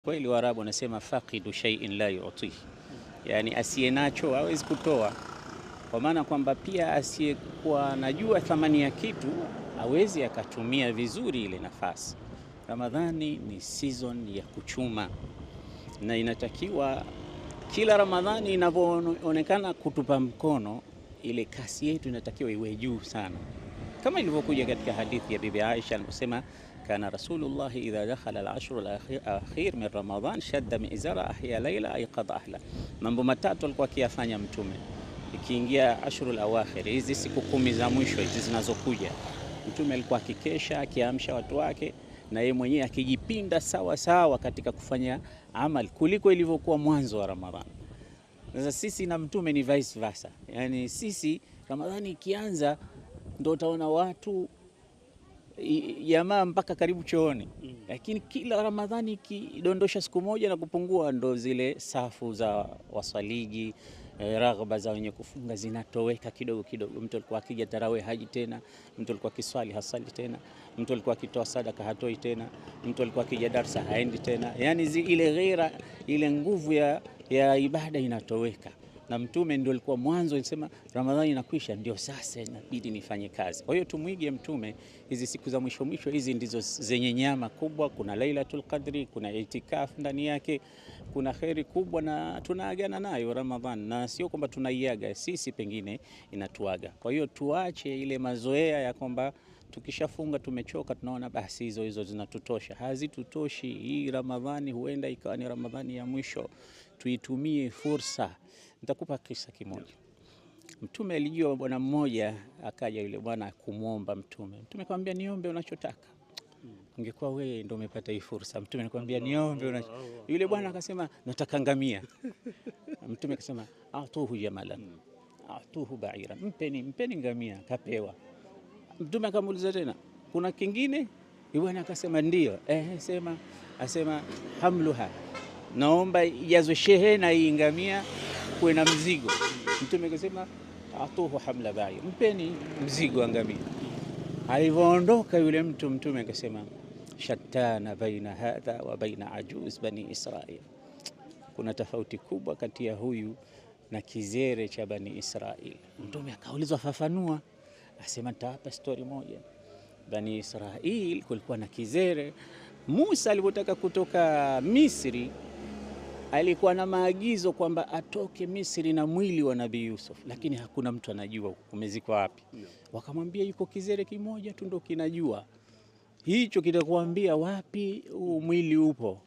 Kweli Waarabu wanasema faqidu shay'in la yu'ti, yani asiye nacho hawezi kutoa, kwa maana kwamba pia asiyekuwa najua thamani ya kitu hawezi akatumia vizuri ile nafasi. Ramadhani ni season ya kuchuma, na inatakiwa kila Ramadhani inavyoonekana kutupa mkono, ile kasi yetu inatakiwa iwe juu sana, kama ilivyokuja katika hadithi ya Bibi Aisha aliposema kana Rasulullah idha dakhala al-ashr al-akhir min Ramadan shadda mi'zara ahya layla ayqadha ahla. Mambo matatu alikuwa akiyafanya Mtume ikiingia ashrul awakhir, hizi siku 10 za mwisho hizi zinazokuja. Mtume alikuwa akikesha, akiamsha watu wake, na yeye mwenyewe akijipinda sawa sawa katika kufanya amal kuliko ilivyokuwa mwanzo wa Ramadhani. Sasa sisi na Mtume ni vice versa, yani sisi Ramadhani ikianza ndio utaona watu jamaa mpaka karibu chooni, lakini kila Ramadhani ikidondosha siku moja na kupungua, ndo zile safu za waswaliji, raghba za wenye kufunga zinatoweka kidogo kidogo. Mtu alikuwa akija tarawih haji tena, mtu alikuwa kiswali hasali tena, mtu alikuwa akitoa sadaka hatoi tena, mtu alikuwa akija darsa haendi tena, yani ile ghera, ile nguvu ya ibada inatoweka. Na Mtume ndio alikuwa mwanzo alisema Ramadhani inakwisha, ndio sasa inabidi nifanye kazi. Kwa hiyo tumwige Mtume, hizi siku za mwisho mwisho hizi ndizo zenye nyama kubwa. Kuna Lailatul Qadri, kuna itikaf ndani yake, kuna kheri kubwa, na tunaagana nayo Ramadhani, na sio kwamba tunaiaga sisi, pengine inatuaga. Kwa hiyo tuache ile mazoea ya kwamba tukishafunga tumechoka, tunaona basi hizo zinatutosha. Hazitutoshi. Hii Ramadhani huenda ikawa ni Ramadhani ya mwisho, tuitumie fursa. Nitakupa kisa kimoja. Mtume alijua bwana mmoja, akaja yule bwana kumwomba Mtume. Mtume akamwambia niombe unachotaka. Ungekuwa wewe ndio umepata hii fursa, Mtume anakuambia niombe unachotaka. Yule bwana akasema nataka ngamia. Mtume akasema atuhu jamalan, atuhu ba'ira, mpeni ngamia. Kapewa. Mtume akamuuliza tena kuna kingine? Yule bwana akasema ndio. Asema hamluha, naomba ijazwe shehena hii ngamia, kuwe na mzigo. Mtume akasema atuhu hamla ba'ir, mpeni mzigo wa ngamia. Alivyoondoka yule mtu, Mtume akasema shattana baina hadha wa baina ajuz bani Israil, kuna tofauti kubwa kati ya huyu na kizere cha bani Israil. Mtume akaulizwa fafanua, asema nitawapa story moja. Bani Israil kulikuwa na kizere. Musa alipotaka kutoka Misri alikuwa na maagizo kwamba atoke Misri na mwili wa Nabii Yusuf, lakini hakuna mtu anajua umezikwa wapi. Wakamwambia yuko kizere kimoja tu ndo kinajua, hicho kitakuambia wapi mwili upo.